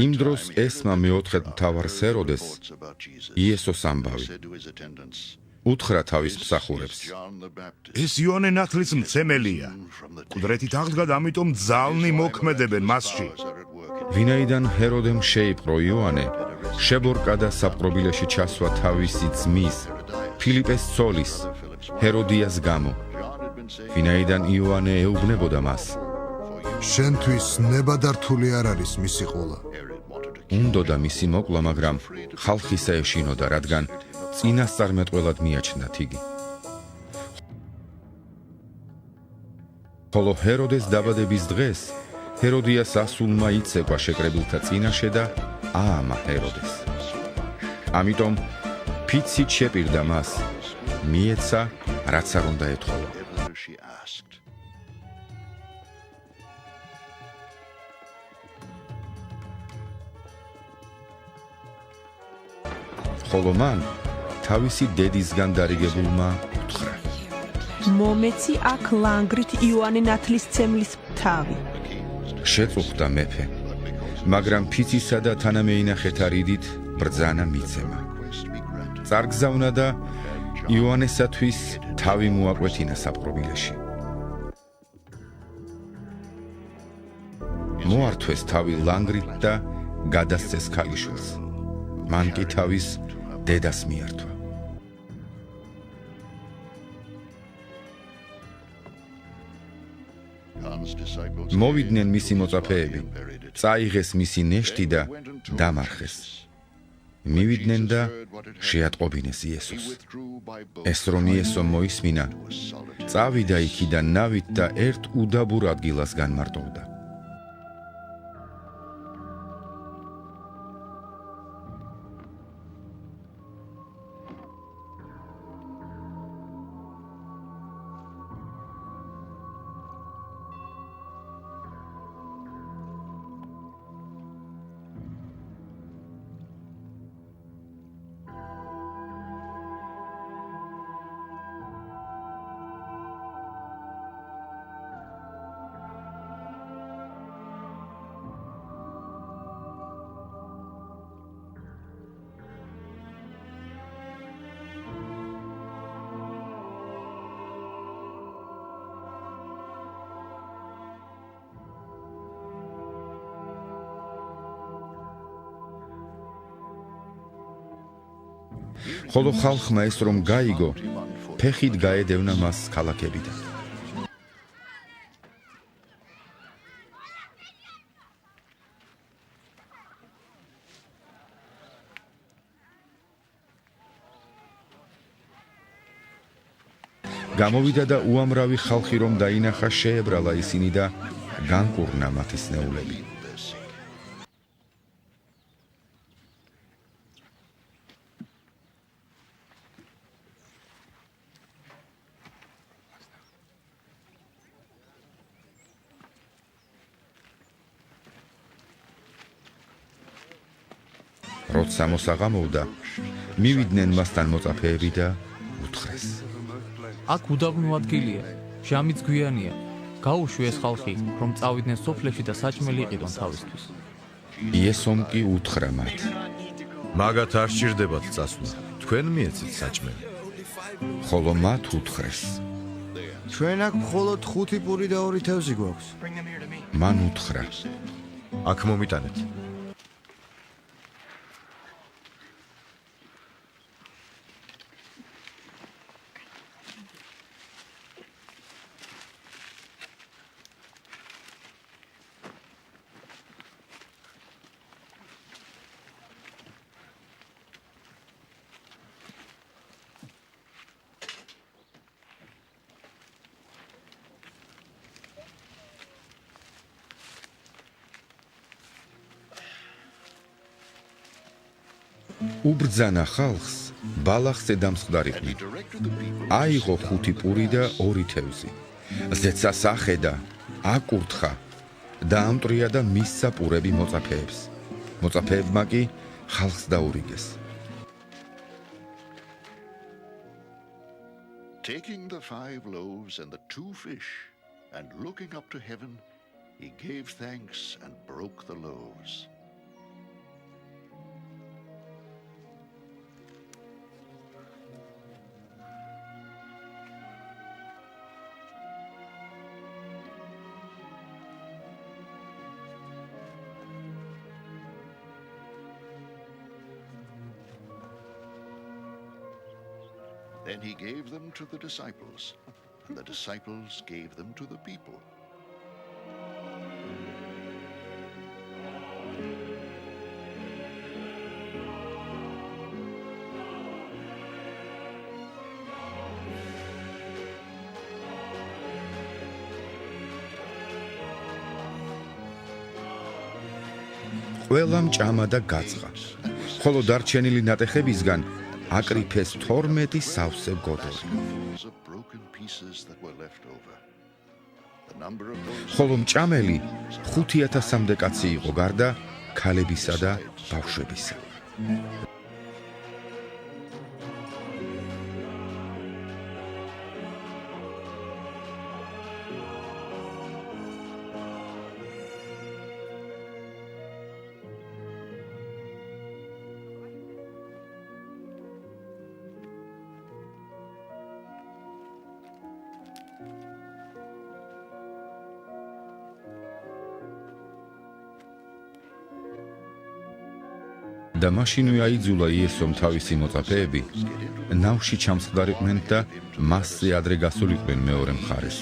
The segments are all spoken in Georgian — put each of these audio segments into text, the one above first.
იმ დროს ესმა მეოთხედ მთავარს ჰეროდეს იესოს ამბავი. უთხრა თავის მსახურებს. ეს იოანე ნათლისმცემელია. მკვდრეთით აღდგა, ამიტომ ძალნი მოქმედებენ მასში. ვინაიდან ჰეროდემ შეიპყრო იოანე, შებორკა და საპყრობილეში ჩასვა თავისი ძმის, ფილიპეს ცოლის, ჰეროდიას გამო. ვინაიდან იოანე ეუბნებოდა მას. შენთვის ნებადართული არ არის მისი ყოლა. უნდოდა მისი მოკლა, მაგრამ ხალხისა ეშინოდა, რადგან წინასწარმეტყველად მიაჩნდათ იგი. ხოლო ჰეროდეს დაბადების დღეს ჰეროდიას ასულმა იცეკვა შეკრებილთა წინაშე და აამა ჰეროდეს. ამიტომ ფიცით შეპირდა მას, მიეცა, რაც არ უნდა ეთხოვა. ხოლო მან თავისი დედისგან დარიგებულმა უთხრა. მომეცი აქ ლანგრით იოანე ნათლისმცემლის თავი. შეწუხდა მეფე, მაგრამ ფიცისა და თანამეინახეთა რიდით ბრძანა მიცემა. წარგზავნა და იოანესათვის თავი მოაკვეთინა საპყრობილეში. მოართვეს თავი ლანგრით და გადასცეს ქალიშვილს. მან კი თავის დედას მიართვა. მოვიდნენ მისი მოწაფეები, წაიღეს მისი ნეშტი და დამარხეს. მივიდნენ და შეატყობინეს იესოს. ეს რომ იესო მოისმინა, წავიდა იქიდან ნავით და ერთ უდაბურ ადგილას განმარტოვდა. ხოლო ხალხმა ეს რომ გაიგო, ფეხით გაედევნა მას ქალაქებიდან. გამოვიდა და უამრავი ხალხი რომ დაინახა, შეებრალა ისინი და განკურნა მათი სნეულები. როცა მოსაღამოვდა, მივიდნენ მასთან მოწაფეები და უთხრეს. აქ უდაბნო ადგილია, ჟამიც გვიანია. გაუშვი ეს ხალხი, რომ წავიდნენ სოფლებში და საჭმელი იყიდონ თავისთვის. იესომ კი უთხრა მათ. მაგათ არ სჭირდებათ წასვლა, თქვენ მიეცით საჭმელი. ხოლო მათ უთხრეს. ჩვენ აქ მხოლოდ 5 პური და 2 თევზი გვაქვს. მან უთხრა. აქ მომიტანეთ. უბრძანა ხალხს ბალახზე დამსხდარიყნი. აიღო 5 პური და 2 თევზი. ზეცას ახედა, აკურთხა, დაამტრია და მისცა პურები მოწაფეებს. მოწაფეებმა კი ხალხს დაურიგეს. Taking the 5 loaves and the 2 fish, and looking up to heaven, he gave thanks and broke the loaves. Then he gave them to the disciples, and the disciples gave them to the people. ყველამ ჭამა და გაწყა, ხოლო დარჩენილი ნატეხებისგან აკრიფეს 12 სავსე გოდორი. Of broken pieces that were left over. The number of those ხოლო მჭამელი 5000-მდე კაცი იყო გარდა ქალებისა და ბავშვებისა. და მაშინვე აიძულა იესომ თავისი მოწაფეები ნავში ჩამსხდარიყვნენ და მასზე ადრე გასულიყვნენ მეორე მხარეს,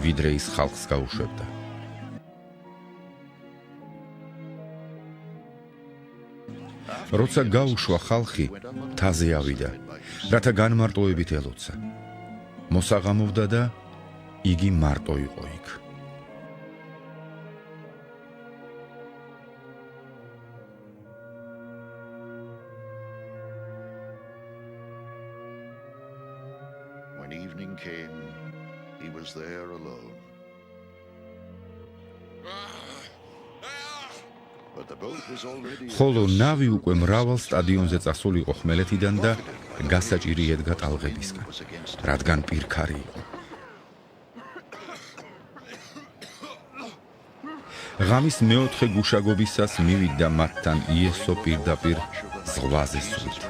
ვიდრე ის ხალხს გაუშვებდა. როცა გაუშვა ხალხი, მთაზე ავიდა, რათა განმარტოებით ელოცა. მოსაღამოვდა და იგი მარტო იყო იქ. When evening came, he was there alone. But the boat was already ხოლო ნავი უკვე მრავალ სტადიონზე წასულიყო ხმელეთიდან და გასაჭირი ედგა ტალღებისგან, რადგან პირქარი იყო. ღამის მეოთხე გუშაგობისას მივიდა მათთან იესო პირდაპირ ზღვაზე სულით.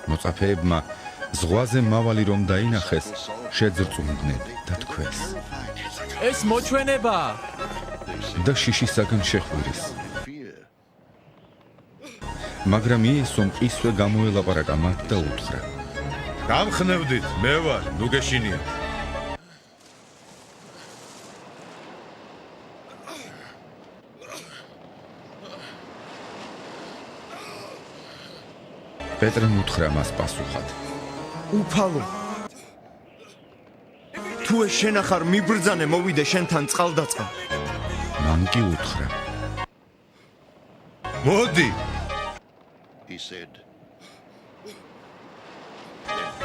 მოწაფეებმა ზღვაზე მავალი რომ დაინახეს, შეძრწუნდნენ და თქვეს ეს მოჩვენებაა. და შიშისაგან შეხვირის. fear. მაგრამ იესომ ისვე გამოელაპარაკა მათ და უთხრა: გამხნევდით, მე ვარ, ნუ გეშინია. პეტრემ უთხრა მას პასუხად: უფალო თუ ეს შენ ახარ მიბრძანე მოვიდე შენთან წყალდაწყა. მან კი უთხრა: მოდი, He said,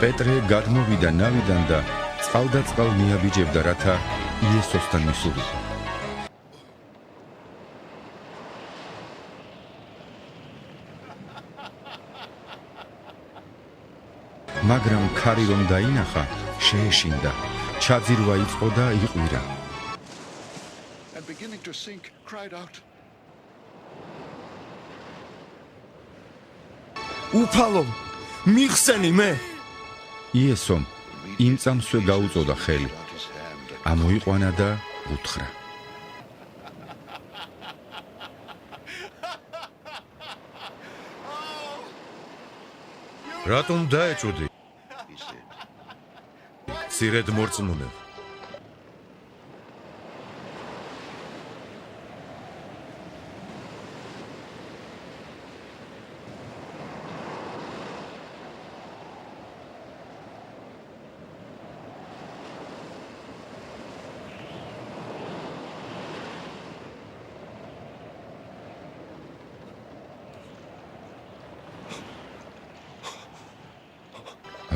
პეტრე გადმოვიდა ნავიდან და წყალდაწყალ მიაბიჯებდა, რათა იესოსთან მისულიყო. მაგრამ ქარი რომ დაინახა, შეეშინდა, ჩაძირვა იწყო და იყვირა. and beginning to sink, cried out, უფალო მიხსენი მე. იესომ იმ წამსვე გაუწოდა ხელი, out his hand and ამოიყვანა და უთხრა: რატომ დაეჭუდი? he said, ცირედ მორწმუნე.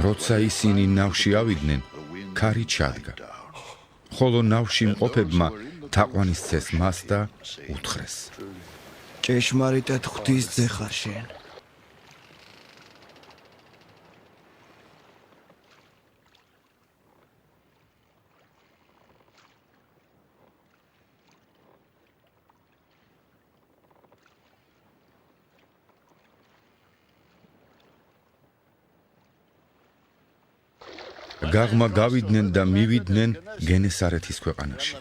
როცა ისინი ნავში ავიდნენ, ქარი ჩადგა. ხოლო ნავში მყოფებმა თაყვანისცეს მას და უთხრეს: ჭეშმარიტად ღვთის ძე ხარ შენ. გაღმა გავიდნენ და მივიდნენ გენესარეთის ქვეყანაში.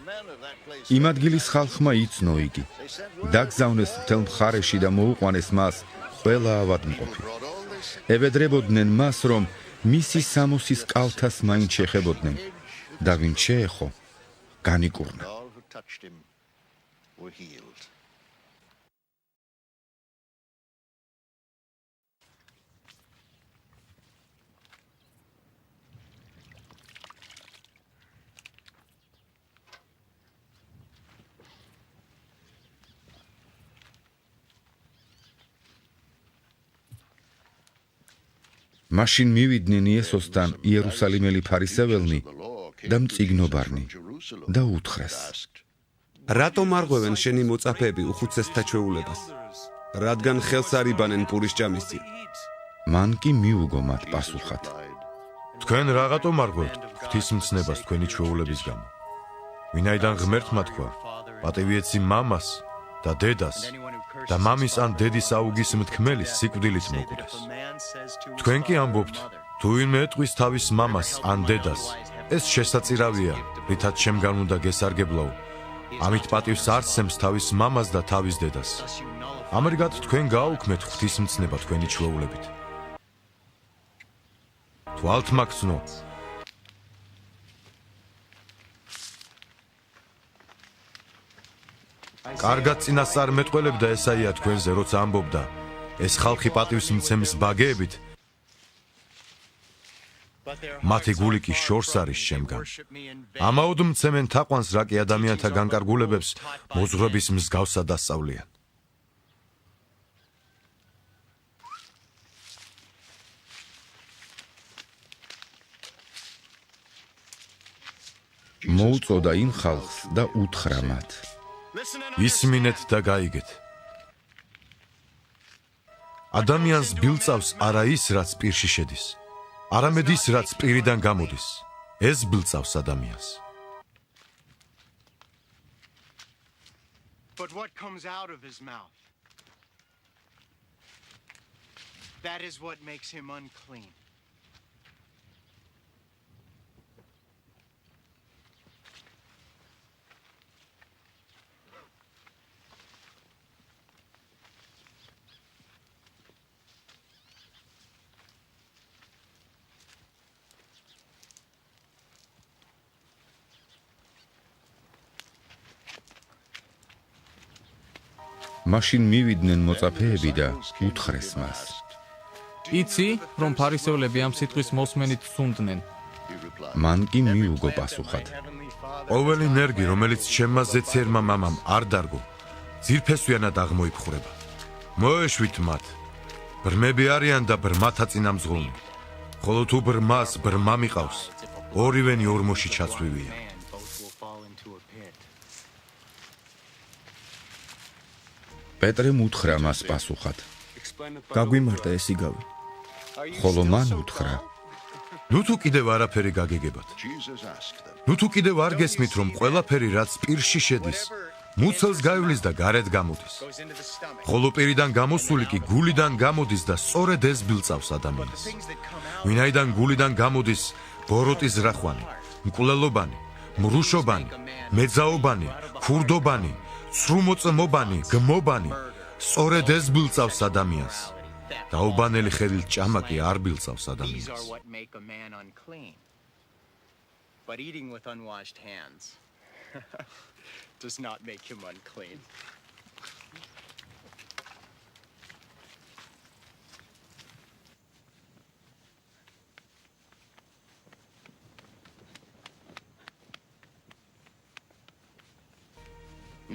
იმ ადგილის ხალხმა იცნო იგი. დაგზავნეს მთელ მხარეში და მოუყვანეს მას ყველა ავადმყოფი. ებედრებოდნენ მას, რომ მისი სამოსის კალთას მაინც შეხებოდნენ და ვინ შეეხო განიკურნა. All who touched him were healed. მაშინ მივიდნენ იესოსთან იერუსალიმელი ფარისეველნი და მწიგნობარნი და უთხრეს: რატომ არღვევენ შენი მოწაფეები უხუცესთა ჩვეულებას? რადგან ხელს არიბანენ პურის ჭამის წინ? მან კი მიუგო მათ პასუხად: თქვენ რაღაცომ არღვევთ ღვთისმცნებას თქვენი ჩვეულების გამო? ვინაიდან ღმერთმა თქვა: პატივიეცი მამას და დედას და მამის ან დედის აუგის მთქმელის სიკვდილით მოკვდეს. თქვენ კი ამბობთ, თუ ვინმე ეტყვის თავის მამას ან დედას, ეს შესაწირავია, რითაც შემგან უნდა გესარგებლაო. ამით პატივს არ სცემს თავის მამას და თავის დედას. ამრიგად თქვენ გააუქმეთ ღვთისმცნება თქვენი ჩვეულებით. თვალთ მაგცნო. კარგად წინასწარ მეტყველებდა ესაია თქვენზე, როცა ამბობდა, ეს ხალხი პატივს მცემის ბაგეებით, მათი გული კი შორს არის შემგან. ამაოდ მცემენ თაყვანს, რა კი ადამიანთა განკარგულებებს მოძღვრების მსგავსად ასწავლიან. მოუწოდა იმ ხალხს და უთხრა მათ: ისმინეთ და გაიგეთ. ადამიანს ბილწავს არა ის, რაც პირში შედის, არამედ ის, რაც პირიდან გამოდის. ეს ბილწავს ადამიანს. But what comes out of his mouth? That is what makes him unclean. მაშინ მივიდნენ მოწაფეები და უთხრეს მას: იცი, რომ ფარისევლები ამ სიტყვის მოსმენით სუნდნენ. მან კი მიუგო პასუხად: ყოველი ნერგი, რომელიც ჩემმა ზეციერმა მამამ არ დარგო, ძირფესვიანად აღმოიფხვრება. მოეშვით მათ. ბრმები არიან და ბრმათა წინ ამძღოლნი. ხოლო თუ ბრმას ბრმა მიყავს, ორივენი ორმოში ჩაცვივია. პეტრემ უთხრა მას პასუხად: გაგვიმარტა ეს იგავი. ხოლო მან უთხრა: ნუ თუ კიდევ არაფერი გაგეგებათ. ნუ თუ კიდევ არ გესმით, რომ ყველაფერი, რაც პირში შედის, მუცელს გაივლის და გარეთ გამოდის. ხოლო პირიდან გამოსული კი გულიდან გამოდის და სწორედ ეს ბილწავს ადამიანს. ვინაიდან გულიდან გამოდის ბოროტი ზრახვანი, მკვლელობანი, მრუშობანი, მეძაობანი, ქურდობანი, სრუმოწმობანი, გმობანი, სწორედ ეს ბილწავს ადამიანს. დაუბანელი ხელით ჭამა კი არ ბილწავს ადამიანს. But eating with unwashed hands does not make him unclean.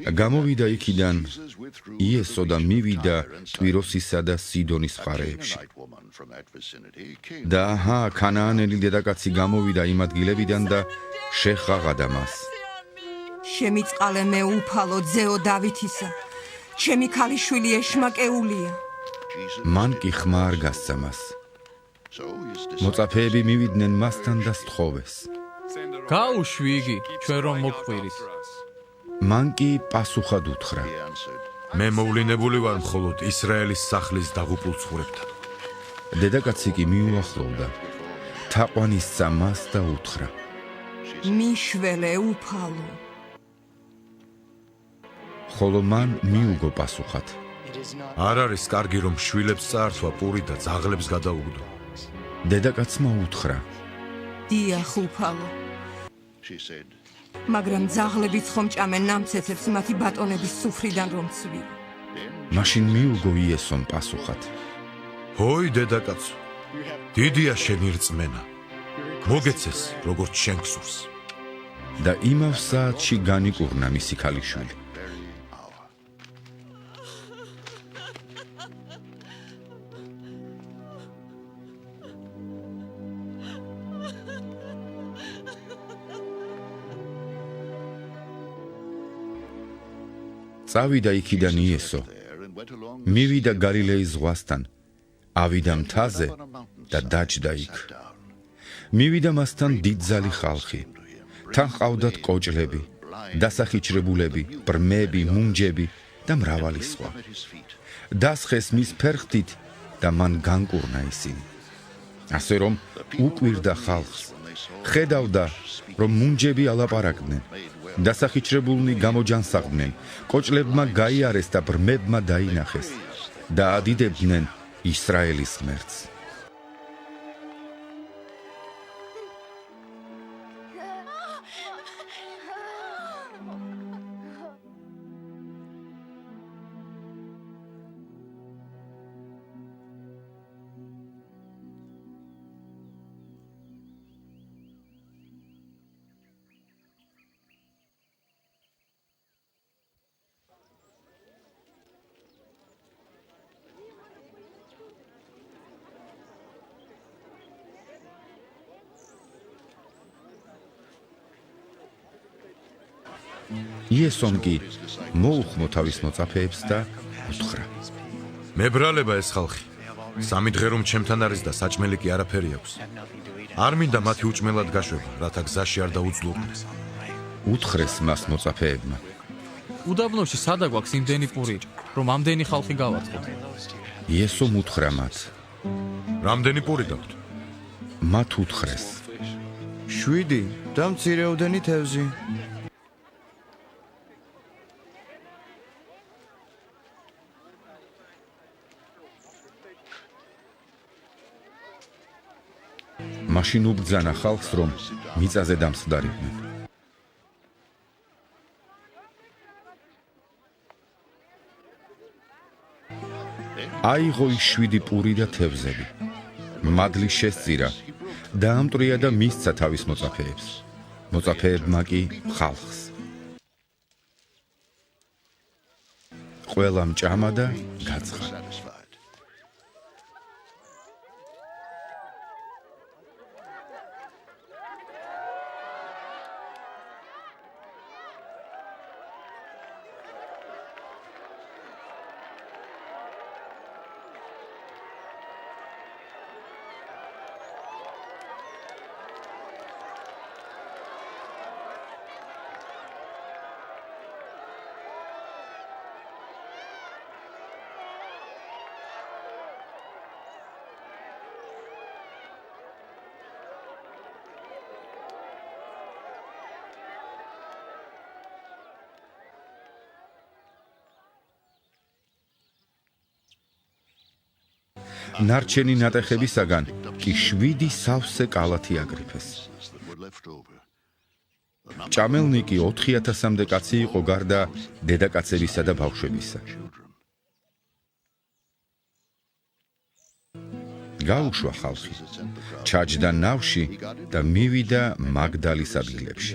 გამოვიდა იქიდან იესო და მივიდა ტვიროსისა და სიდონის მხარეებში. და ქანაანელი დედაკაცი გამოვიდა იმ ადგილებიდან და შეჰღაღადა მას. შემიწყალე მე უფალო ძეო დავითისა, ჩემი ქალიშვილი ეშმაკეულია. მან კი ხმა არ გასცა მას. მოწაფეები მივიდნენ მასთან და სთხოვეს: გაუშვი იგი, ჩვენ რომ მოგყვირით. მან კი პასუხად უთხრა: მე მოვლინებული ვარ მხოლოდ ისრაელის სახლის დაღუპულ ცხვრებთან. დედაკაცი კი მიუახლოვდა, თაყვანისცა მას და უთხრა: მიშველე უფალო. ხოლო მან მიუგო პასუხად: არ არის კარგი, რომ შვილებს წაართვა პური და ძაღლებს გადაუგდო. დედაკაცმა უთხრა: დიახ, უფალო. She said, მაგრამ ძაღლებიც ხომ ჭამენ ნამცეცებს მათი ბატონების სუფრიდან რომ ცვიო. მაშინ მიუგო იესომ პასუხად: ჰოი დედაკაცო, დიდია შენი რწმენა. მოგეცეს, როგორც შენ გსურს. და იმავ საათში განიკურნა მისი ქალიშვილი. წავიდა იქიდან იესო, მივიდა გალილეის ზღვასთან, ავიდა მთაზე და დაჯდა იქ. მივიდა მასთან დიდძალი ხალხი, თან ჰყავდათ კოჭლები, დასახიჩრებულები, ბრმები, მუნჯები და მრავალი სხვა. დასხეს მის ფერხთით და მან განკურნა ისინი. ასე რომ უკვირდა ხალხს, ხედავდა, რომ მუნჯები ალაპარაკდნენ, დასახიჩრებულნი გამოჯანსაღდნენ, კოჭლებმა გაიარეს და ბრმებმა დაინახეს და ადიდებდნენ ისრაელის ღმერთს. იესომ კი მოუხმო თავის მოწაფეებს და უთხრა: მებრალება ეს ხალხი. 3 დღე რომ ჩემთან არის და საჭმელი კი არაფერი აქვს. არ მინდა მათი უჭმელად გაშვება, რათა გზაში არ დაუძლურდნენ. უთხრეს მას მოწაფეებმა: უდაბნოში სადა გვაქვს იმდენი პური, რომ ამდენი ხალხი გავაწყოთ? იესომ უთხრა მათ: რამდენი პური გაქვთ? მათ უთხრეს: 7 და მცირეოდენი თევზი. მაშინ უბრძანა ხალხს, რომ მიწაზე დამსხდარიდნენ. აიღო ის 7 პური და თევზები, მადლი შესწირა და ამტრია და მისცა თავის მოწაფეებს, მოწაფეებმა კი ხალხს. ყველამ ჭამა და გაცხა. ნარჩენი ნატეხებისაგან კი 7 სავსე კალათი აგრიფეს. ჭამელნი კი 4000-მდე კაცი იყო გარდა დედაკაცებისა და ბავშვებისა. გაუშვა ხალხი, ჩაჯდა ნავში და მივიდა მაგდალის ადგილებში.